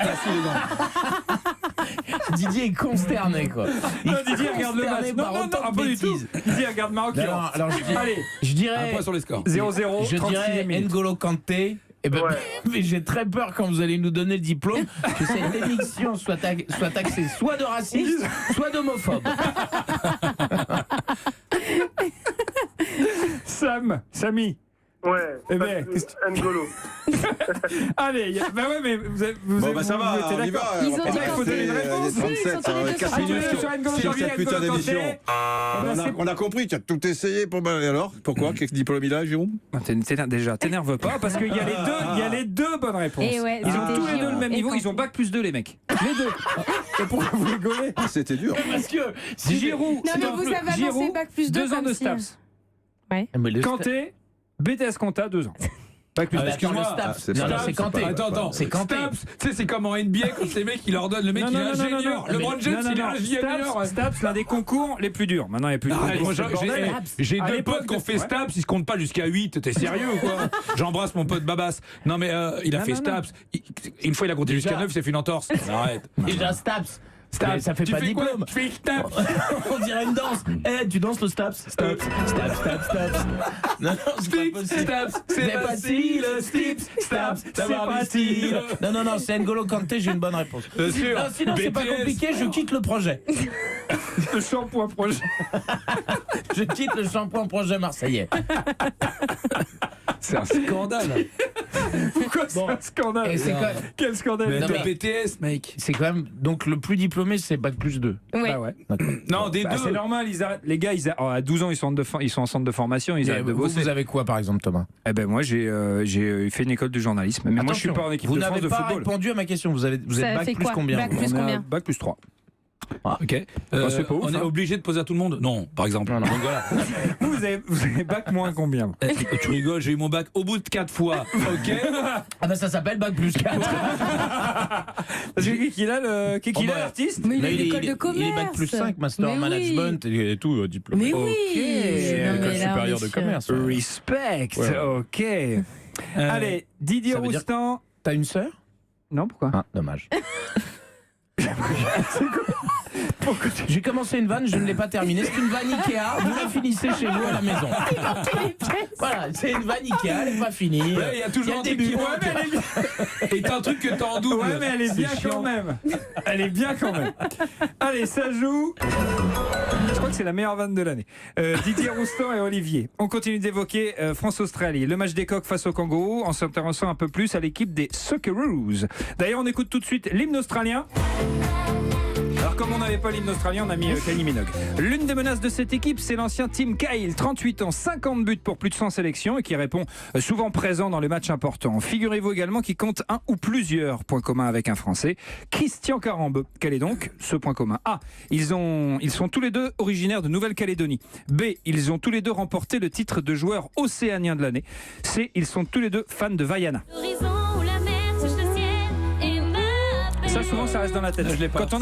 Didier est consterné quoi. Non, Didier regarde le match. Consterné Non, par non, autant non, de pas du tout. bêtises. Didier regarde Maroc. Non, non, alors Allez, je Un dirais point sur les scores. 0-0. Je 36e dirais minute. N'Golo Kanté. Eh ben, Ouais. mais j'ai très peur quand vous allez nous donner le diplôme que cette émission soit taxée soit de racisme, soit d'homophobe. Samy. Ouais. Eh ben, N'Golo. Allez, bah ouais, mais vous Ça va, vous êtes on y d'accord. va. Ils ont on va dit pas qu'il faut donner une passer, réponse. les Oui, ils 37, sont tous les deux 4 sur minutes sur N'Golo sur Kanté, cette putain N'Golo Kanté. d'émission. On a compris, tu as tout essayé pour. Et alors, pourquoi? Quel diplôme il a, Jérôme? Déjà, t'énerve pas parce qu'il y a les deux bonnes réponses. Et ouais, Ils ont c'était tous les deux Giroud le même et niveau. Ils ont Kanté. bac plus 2 les mecs. Les deux. Et pourquoi vous rigolez? Ah, c'était dur. Parce que Giroud, Non, mais vous avez avancé Giroud, bac plus 2 2 ans comme de si- STAPS. le Kanté, BTS Compta, 2 ans. Bac plus Ah, 2. mais attends, le excuse-moi. Staps. c'est Non, pas- non, c'est Kanté. Attends. C'est Kanté. Staps, tu sais, c'est comme en NBA quand les mecs, ils leur donnent le mec, il est ingénieur. LeBron James, il est ingénieur. STAPS, l'un des concours les plus durs. Maintenant, il n'y a plus de Arrête, concours. moi, j'ai À deux l'époque, potes qui ont fait ouais. Staps, ils se comptent pas jusqu'à 8. T'es sérieux ou quoi? J'embrasse mon pote Babas. Non, mais il a Non, fait non, Staps. Une fois, il a compté jusqu'à 9, il s'est fait une entorse. Arrête. Déjà Staps. Mais ça fait Tu pas fais quoi? diplôme. Tu fais Staps. On dirait une danse. Eh, tu danses le Staps. Staps. Non, c'est pas possible. Staps, C'est facile, Stips, Staps, c'est facile. Non, c'est N'Golo Kanté, j'ai une bonne réponse. Bien sûr. Non, sinon c'est pas BTS. compliqué, je quitte le projet. Le shampoing projet. Je quitte le shampoing projet marseillais. C'est un scandale. Pourquoi c'est un scandale? Et c'est quand même- Quel scandale? Mais Non, de mais- BTS, mec. C'est quand même. Donc le plus diplômé, c'est bac plus 2. Ouais. Bah ouais. Non, des Bah, c'est deux. normal, ils arrêtent. Les gars, à 12 ans, ils sont en centre de formation, ils arrêtent de Vous, bosser. vous avez quoi par exemple, Thomas? Eh ben moi, j'ai fait une école de journalisme. Mais moi, je suis Attention, pas en équipe vous de France n'avez de pas football. répondu à ma question. Vous êtes Ça bac fait plus quoi? combien Bac vous plus On est à combien? bac plus 3. Ok. c'est pas ouf, On est hein. obligé de poser à tout le monde? Non, par exemple. Non, non. Donc voilà. Vous avez bac moins combien? Tu rigoles, j'ai eu mon bac au bout de 4 fois. Ok. Ah bah ça s'appelle bac plus 4. Parce que qui a Oh, bah, l'artiste? Mais il est il l'école de commerce. Il est bac plus 5, master Mais en oui. management et tout, diplômé. Mais oui. Ok. Non, mais École là, on supérieure est de sûr. commerce. Respect. Ouais. Ok. Allez, Didier ça veut dire- Roustan. T'as une sœur? Non, pourquoi? Ah, dommage. J'ai commencé une vanne, je ne l'ai pas terminée. C'est une vanne Ikea, vous la finissez chez vous à la maison. Voilà, c'est une vanne Ikea, elle n'est pas finie. Il y a toujours un des truc qui bureaux. manque. Et t'as un truc que t'as en double. Ouais, mais elle est bien chiant. quand même. Elle est bien quand même. Allez, ça joue. Je crois que c'est la meilleure vanne de l'année. Didier Roustan et Olivier. On continue d'évoquer France-Australie. Le match des coqs face aux kangourous en s'intéressant un peu plus à l'équipe des Socceroos. D'ailleurs, on écoute tout de suite l'hymne australien. Alors comme on n'avait pas l'hymne australien, on a mis Kylie Minogue. L'une des menaces de cette équipe, c'est l'ancien Tim Cahill, 38 ans, 50 buts pour plus de 100 sélections et qui répond souvent présent dans les matchs importants. Figurez-vous également qu'il compte un ou plusieurs points communs avec un Français, Christian Carambeu. Quel est donc ce point commun? A. Ils sont tous les deux originaires de Nouvelle-Calédonie. B. Ils ont tous les deux remporté le titre de joueur océanien de l'année. C. Ils sont tous les deux fans de Vaiana. Ça, souvent, ça reste dans la tête. Je l'ai pas. Quand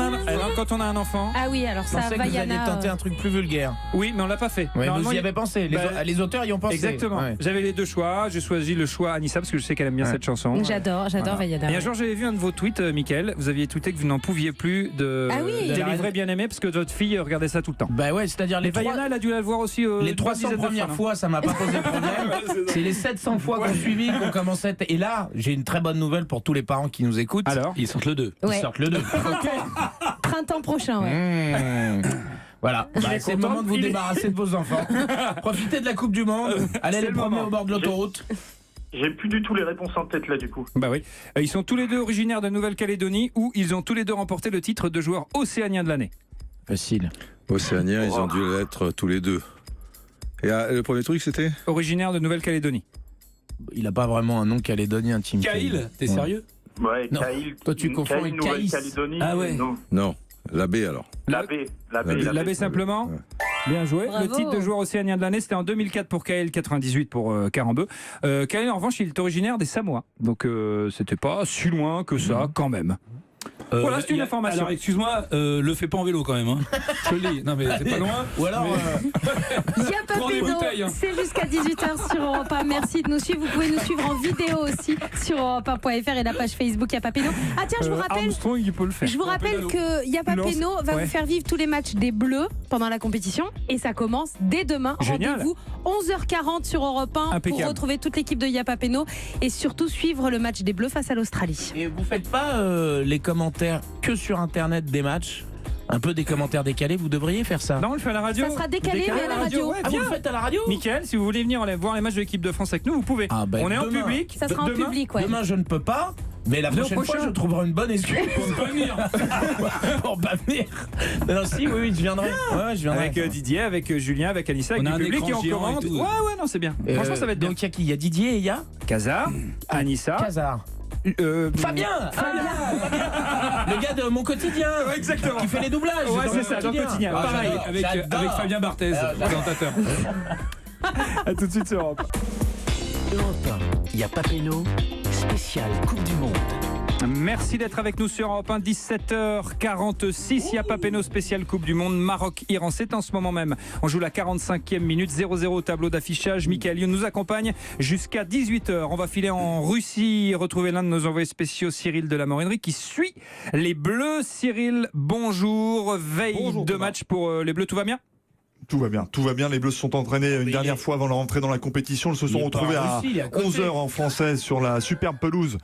on a un enfant. Ah oui, alors Je ça, pensais que vous alliez Vaiana. tenter un truc plus vulgaire. Oui, mais on l'a pas fait. Ouais, Normalement, vous y il- avez pensé. Bah, Les auteurs y ont pensé. Exactement. Ouais. J'avais les deux choix. J'ai choisi le choix Anissa parce que je sais qu'elle aime bien Ouais. cette chanson. J'adore Vaiana. Et un jour, j'avais vu un de vos tweets, Mickaël. Vous aviez tweeté que vous n'en pouviez plus de Ah oui. des livrets bien aimés parce que votre fille regardait ça tout le temps. Bah ouais, c'est-à-dire Et Vaiana, elle a dû la voir aussi. les une 300 dizaine de premières fois, non fois, ça m'a pas posé problème. C'est les 700 fois qu'on suivi qu'on commençait. Et là, j'ai une très bonne nouvelle pour tous les parents qui nous écoutent. Alors, Ils sortent le 2. Ils Ouais. sortent le 2. Printemps prochain, ouais. Voilà, Il est c'est le content, moment de vous il est- débarrasser de vos enfants. Profitez de la Coupe du Monde. Allez c'est les le promener moment. au bord de l'autoroute. J'ai plus du tout les réponses en tête là du coup. Bah oui. Ils sont tous les deux originaires de Nouvelle-Calédonie où ils ont tous les deux remporté le titre de joueur océanien de l'année. Facile. Océaniens, ils ont dû l'être tous les deux. Et le premier truc, c'était Originaire de Nouvelle-Calédonie. Il a pas vraiment un nom calédonien, Tim Cahill, t'es Ouais. sérieux? Ouais, Non. Cahill. Toi, tu confonds avec Caïs. Nouvelle-Calédonie. Ah ouais. Non. Non, la B alors. La B. La B simplement. Ouais. Bien joué. Bravo. Le titre de joueur océanien de l'année, c'était en 2004 pour Kael, 98 pour Carambeu. Kael, en revanche, il est originaire des Samoa. Donc, c'était pas si loin que ça, quand même. Voilà, c'est une information. Alors, excuse-moi, le fais pas en vélo quand même. Hein. Je te le dis. Non, mais c'est pas loin. Ou alors, Il y a pas Prends des péno, bouteilles, hein. c'est jusqu'à 18h sur Europe 1. Merci de nous suivre. Vous pouvez nous suivre en vidéo aussi sur europe1.fr et la page Facebook Y'a pas péno. Ah tiens, je vous rappelle. Armstrong, il peut le faire. Je vous rappelle que Y'a pas Non, péno va ouais. vous faire vivre tous les matchs des Bleus pendant la compétition et ça commence dès demain. Génial. Rendez-vous 11h40 sur Europe 1 Impeccable. pour retrouver toute l'équipe de Y'a pas péno et surtout suivre le match des Bleus face à l'Australie. et vous faites pas les commentaires que sur Internet des matchs, un peu des commentaires décalés, vous devriez faire ça. Non, on le fait à la radio. Ça sera décalé, Décalé mais à la radio. ouais, Ah, vous viens. le faites à la radio? Mickaël, si vous voulez venir voir les matchs de l'équipe de France avec nous, vous pouvez. Ah, ben, on est en demain. public. Ça sera en Demain. public, ouais. Demain, je ne peux pas, mais la Le prochaine fois, prochain. je trouverai une bonne excuse pour ne pas venir. Pour pas venir. Non, si, oui, je viendrai. Ouais, je viendrai. Avec Didier, avec Julien, avec Anissa, avec On a le un public écran et on géant et commente. tout. Ouais, non, c'est bien. Franchement, ça va être bien. Donc, il y a qui? Il y a Didier et il y a Casar, Anissa, Casar. Fabien, le gars de Mon Quotidien. Ouais, exactement. Qui fait les doublages. Ouais, dans c'est Mon ça, dans Quotidien. Quotidien. Ah, Pareil, j'adore. Avec Fabien Barthez, présentateur. À tout de suite sur Europe. Europe 1, Y'a pas péno, spécial Coupe du Monde. Merci d'être avec nous sur Europe 1, 17h46. Il y a Papeno spécial Coupe du Monde. Maroc-Iran, c'est en ce moment même. On joue la 45e minute, 0-0 au tableau d'affichage. Mickaël Youn nous accompagne jusqu'à 18h. On va filer en Russie, retrouver l'un de nos envoyés spéciaux, Cyril de la Morinerie, qui suit les Bleus. Cyril, bonjour. Veille Bonjour, de Thomas. match pour les Bleus, tout va bien? Tout va bien. Les Bleus se sont entraînés une dernière fois avant leur entrée dans la compétition. Ils se sont retrouvés à 11h en française sur la superbe pelouse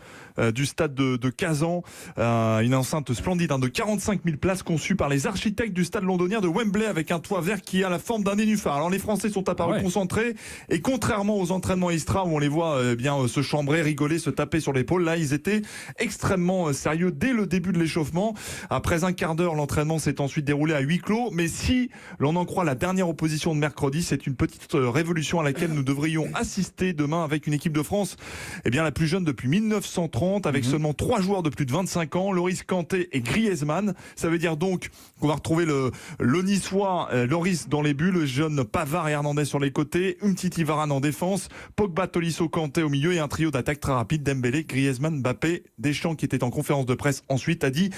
du stade de Kazan. Une enceinte splendide de 45 000 places conçue par les architectes du stade londonien de Wembley avec un toit vert qui a la forme d'un nénuphar. Alors les Français sont apparus concentrés et contrairement aux entraînements Istra où on les voit se chambrer, rigoler, se taper sur l'épaule, là ils étaient extrêmement sérieux dès le début de l'échauffement. Après un quart d'heure, l'entraînement s'est ensuite déroulé à huis clos. Mais si l'on en croit la dernière opposition de mercredi, c'est une petite révolution à laquelle nous devrions assister demain avec une équipe de France la plus jeune depuis 1930 avec seulement 3 joueurs de plus de 25 ans, Loris Kanté et Griezmann. Ça veut dire donc qu'on va retrouver le niçois Loris dans les buts, le jeune Pavard et Hernandez sur les côtés, Umtiti Varane en défense, Pogba, Tolisso, Kanté au milieu et un trio d'attaque très rapide, Dembélé, Griezmann, Mbappé. Deschamps qui était en conférence de presse ensuite a dit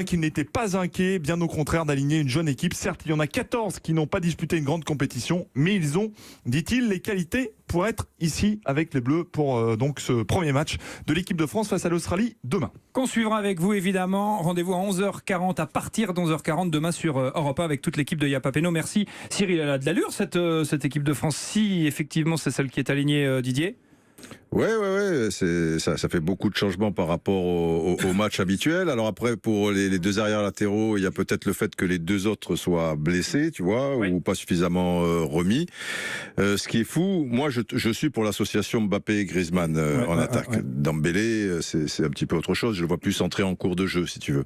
qu'il n'était pas inquiet, bien au contraire d'aligner une jeune équipe. Certes, il y en a 14 qui n'ont pas pas disputé une grande compétition, mais ils ont, dit-il, les qualités pour être ici avec les Bleus pour donc ce premier match de l'équipe de France face à l'Australie demain. Qu'on suivra avec vous évidemment. Rendez-vous à 11h40 à partir de 11h40 demain sur Europe 1 avec toute l'équipe de Y'a pas Péno. Merci Cyril, elle a de l'allure cette équipe de France, si effectivement c'est celle qui est alignée, Didier. Ouais, ça fait beaucoup de changements par rapport au match habituel. Alors après, pour les deux arrières latéraux, il y a peut-être le fait que les deux autres soient blessés, tu vois, ou pas suffisamment remis. Ce qui est fou, moi je suis pour l'association Mbappé-Griezmann en attaque. Dembélé, c'est un petit peu autre chose. Je le vois plus entrer en cours de jeu, si tu veux.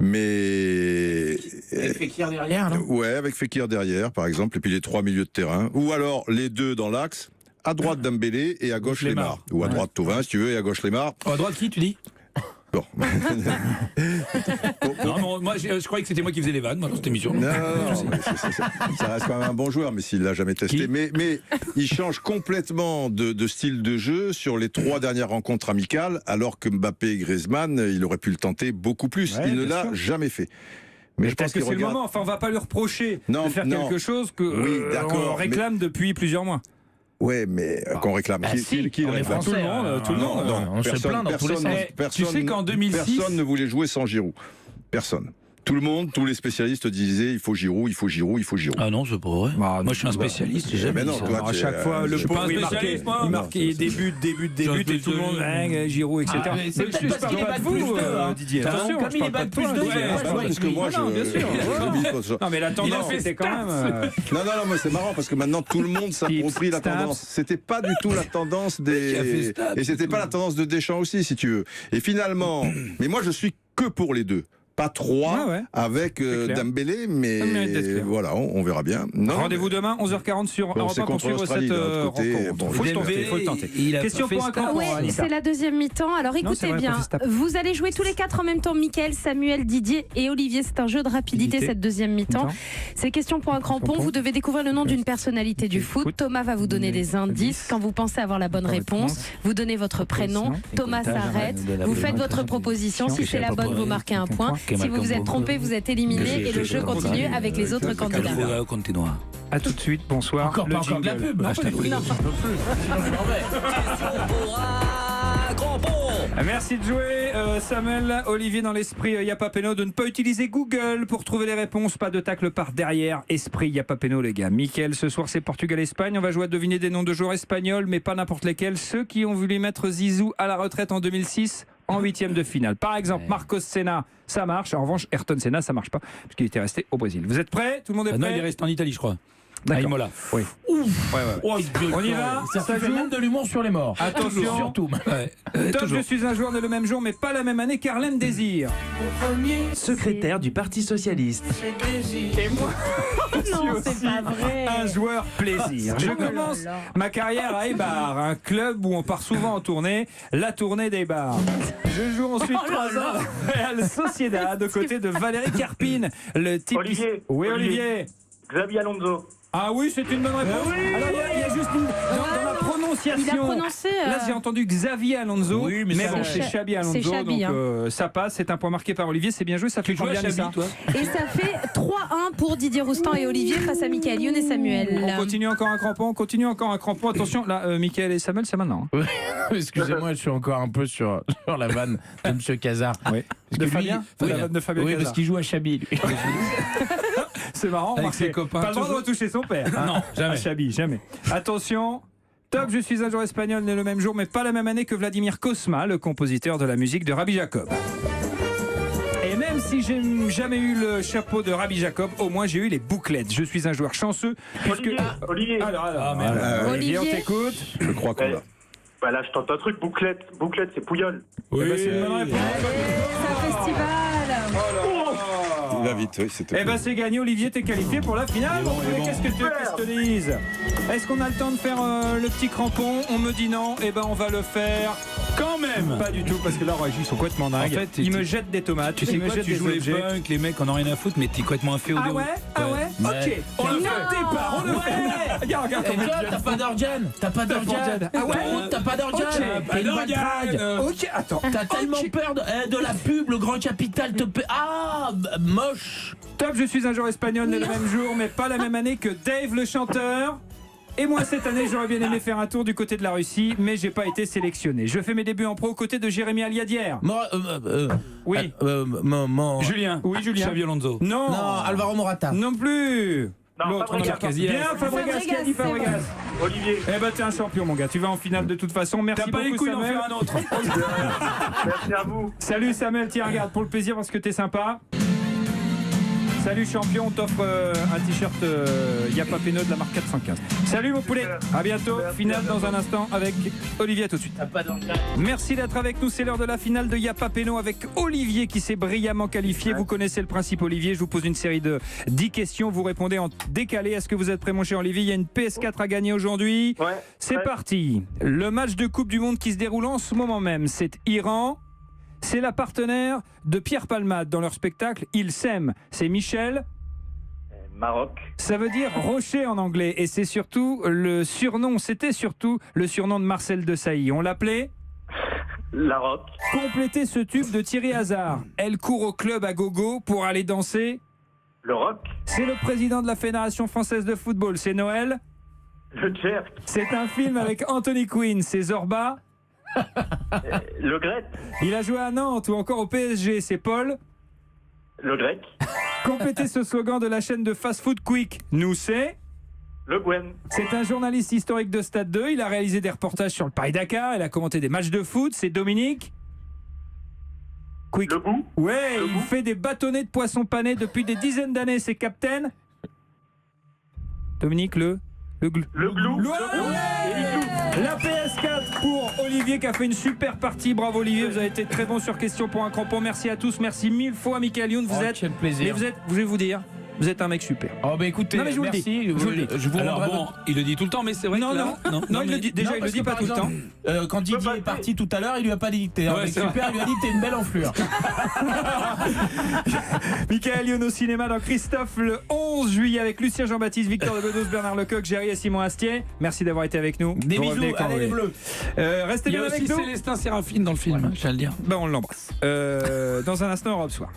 Mais avec Fekir derrière, non ? Ouais, avec Fekir derrière, par exemple, et puis les 3 milieux de terrain, ou alors les deux dans l'axe. À droite Dembélé et à gauche Lemar. Ou à droite Thauvin, si tu veux, et à gauche Lemar. À droite qui, tu dis ? Bon. Non, moi je croyais que c'était moi qui faisais les vannes dans cette émission. Non, ça reste quand même un bon joueur, mais s'il l'a jamais testé. Mais il change complètement de style de jeu sur les 3 dernières rencontres amicales, alors que Mbappé et Griezmann, il aurait pu le tenter beaucoup plus. Il ne l'a jamais fait. Mais je pense que c'est le moment. Enfin, on va pas lui reprocher de faire quelque chose qu'on réclame depuis plusieurs mois. Ouais, mais qu'on réclame. Qui réclame ? Tout le monde. Tout le monde. On se plaint dans tous les sens. Tu sais qu'en 2006, personne ne voulait jouer sans Giroud. Personne. Tout le monde, tous les spécialistes disaient il faut Giroud. Ah non, c'est pas vrai. Moi je suis un spécialiste, j'ai jamais dit ça. À chaque fois, le pauvre il marquait début et tout le monde, Giroud, etc. Je parle pas de vous, Didier. Attention, comme il est bac plus 2, parce que moi je... Non, mais la tendance c'était quand même... Non, mais c'est marrant parce que maintenant tout le monde s'approprie la tendance. C'était pas du tout la tendance des... Et c'était pas la tendance de Deschamps aussi, si tu veux. Et finalement... Mais moi je suis que pour les deux. Pas 3 avec Dembélé, mais voilà, on verra bien. Rendez-vous demain, 11h40 sur Europe 1 pour suivre cette rencontre. Faut le tenter. Question pour un camp. C'est la deuxième mi-temps. Alors écoutez bien, vous allez jouer tous les 4 en même temps, Mickaël, Samuel, Didier et Olivier. C'est un jeu de rapidité cette deuxième mi-temps. C'est question pour un crampon. Vous devez découvrir le nom d'une personnalité du foot. Thomas va vous donner des indices. Quand vous pensez avoir la bonne réponse, vous donnez votre prénom. Thomas s'arrête. Vous faites votre proposition. Si c'est la bonne, vous marquez un point. Si vous vous êtes trompé, vous êtes éliminé et le jeu continue avec les autres candidats. A tout de suite, bonsoir. Encore de la pub. Merci de jouer, Samuel, Olivier, dans l'esprit Y'a pas Péno, de ne pas utiliser Google pour trouver les réponses. Pas de tacle par derrière. Esprit Y'a pas Péno, les gars. Mickaël, ce soir c'est Portugal-Espagne. On va jouer à deviner des noms de joueurs espagnols, mais pas n'importe lesquels. Ceux qui ont voulu mettre Zizou à la retraite en 2006. En 8e de finale. Par exemple, Marcos Senna, ça marche. En revanche, Ayrton Senna, ça marche pas, parce qu'il était resté au Brésil. Vous êtes prêts ? Tout le monde est prêt ? Non, il est resté en Italie, je crois. D'accord. Oui. On y va. Ça fait même de l'humour sur les morts. Attention. Surtout. Top, je suis un joueur né le même jour, mais pas la même année, Carlem Désir. Secrétaire du Parti Socialiste. Et moi, Non, c'est pas vrai. un joueur plaisir. Je commence ma carrière à Eibar, un club où on part souvent en tournée, la tournée d'Eibar. Je joue ensuite 3 ans à Real Sociedad, aux côtés de Valérie Carpine, le type. Olivier. Oui, Olivier. Xabi Alonso. Ah oui, c'est une bonne réponse. Alors il y a juste dans la prononciation. Il a prononcé. Là, j'ai entendu Xavier Alonso. Oui, mais bon, c'est Xabi Alonso. C'est Xabi, donc ça passe. C'est un point marqué par Olivier. C'est bien joué. Ça fait combien de ça ? Et ça fait 3-1 pour Didier Roustan et Olivier face à Mickaël, Youn et Samuel. On continue encore un crampon. Attention, là, Mickaël et Samuel, c'est maintenant. Excusez-moi, je suis encore un peu sur la vanne de M. Cazard. Oui. De Fabien ? La vanne de Fabien Oui, Cazard. parce qu'il joue à Chabi, lui. C'est marrant, avec ses copains. Pas le droit de retoucher son père. Non, jamais. Chabi, jamais. Attention. Top, je suis un joueur espagnol né le même jour, mais pas la même année que Vladimir Cosma, le compositeur de la musique de Rabbi Jacob. Et même si j'ai jamais eu le chapeau de Rabbi Jacob, au moins j'ai eu les bouclettes. Je suis un joueur chanceux. Olivier. Olivier, on t'écoute. Je crois qu'on l'a. Bah là, je tente un truc. Bouclette, c'est Pouilleul. Oui, c'est une bonne réponse. C'est un festival. Il va vite, oui, c'était. Eh ben c'est gagné, Olivier, t'es qualifié pour la finale. Qu'est-ce que tu veux que je te dise ? Est-ce qu'on a le temps de faire le petit crampon ? On me dit non, eh ben on va le faire quand même. Pas du tout, parce que là, ils sont complètement dingues. En fait, ils me jettent des tomates, tu sais quoi, tu joues les punks, les mecs en ont rien à foutre, mais t'es complètement inféodé. Ah ouais ? Ok. On le fait. On le fait. regarde. Eh, John, t'as pas d'organe. T'as pas d'organe. Ah ouais. T'as pas d'organe. T'es une baltrade. Ok, attends. T'as tellement peur de la pub, le grand capital te paie. Ah, moche. Top, je suis un joueur espagnol né le même jour, mais pas la même année que Dave le chanteur. Et moi, cette année, j'aurais bien aimé faire un tour du côté de la Russie, mais j'ai pas été sélectionné. Je fais mes débuts en pro aux côtés de Jérémy Aliadière. Oui. Julien. Oui, Julien. Xavi Alonso. Non. Non, Alvaro Morata. Non plus. Non, L'autre, Fabregas. Bien, Fabregas, qui a dit Fabregas. Olivier. Eh ben, t'es un champion, mon gars. Tu vas en finale de toute façon. Merci T'as pas les beaucoup, couilles d'en Samuel. faire un autre. Merci à vous. Salut, Samuel. Tiens, regarde, pour le plaisir, parce que t'es sympa. Salut champion, on t'offre un t-shirt Y'a pas Péno de la marque 415. Salut mon poulet, à bientôt. Finale dans un instant avec Olivier, à tout de suite. Merci d'être avec nous, c'est l'heure de la finale de Y'a pas Péno avec Olivier qui s'est brillamment qualifié. Vous connaissez le principe Olivier, je vous pose une série de 10 questions, vous répondez en décalé. Est-ce que vous êtes prêt mon cher Olivier? Il y a une PS4 à gagner aujourd'hui. Ouais. C'est parti. Le match de Coupe du Monde qui se déroule en ce moment même, c'est Iran. C'est la partenaire de Pierre Palmade dans leur spectacle Ils s'aiment. C'est Michel. Maroc. Ça veut dire rocher en anglais. Et c'est surtout le surnom, c'était surtout le surnom de Marcel Desailly. On l'appelait La Roc. Complétez ce tube de Thierry Hazard. Elle court au club à gogo pour aller danser. Le Roc. C'est le président de la Fédération Française de Football. C'est Noël. Le Tcherk. C'est un film avec Anthony Quinn. C'est Zorba. Le Grec. Il a joué à Nantes ou encore au PSG. C'est Paul. Le Grec. Complétez ce slogan de la chaîne de fast-food Quick. Nous, c'est... Le Gwen. C'est un journaliste historique de Stade 2. Il a réalisé des reportages sur le Paris-Dakar. Il a commenté des matchs de foot. C'est Dominique. Quick. Le Goût. Ouais, il fait des bâtonnets de poissons panés depuis des dizaines d'années. C'est Captain. Dominique, le glou. Le Glou. La PS4 pour Olivier qui a fait une super partie. Bravo Olivier, vous avez été très bon sur question pour un crampon. Merci à tous, merci mille fois Michael Youn. Quel plaisir. Mais vous êtes, je vais vous dire, vous êtes un mec super. Oh bah écoutez, Non, mais je vous le merci. dis. Je vous Alors rendrai bon, il le dit tout le temps, mais c'est vrai Non, que là, non, il mais- le dit, déjà il le dit pas tout le temps. Quand Didier est parti tout à l'heure, il lui a pas dit t'es un Ouais, mec c'est super, il lui a dit t'es une belle enflure. Michael Youn au cinéma dans Christophe le 11 juillet avec Lucien Jean-Baptiste, Victor de Bedos, Bernard Lecoq, Géry et Simon Astier. Merci d'avoir été avec nous. Des Vous bisous, revenez quand allez vous les voulez. bleus. Restez Il y a bien aussi avec nous. Célestin Séraphine dans le film, je tiens à le dire. Ben on l'embrasse. Dans un instant, Europe Soir.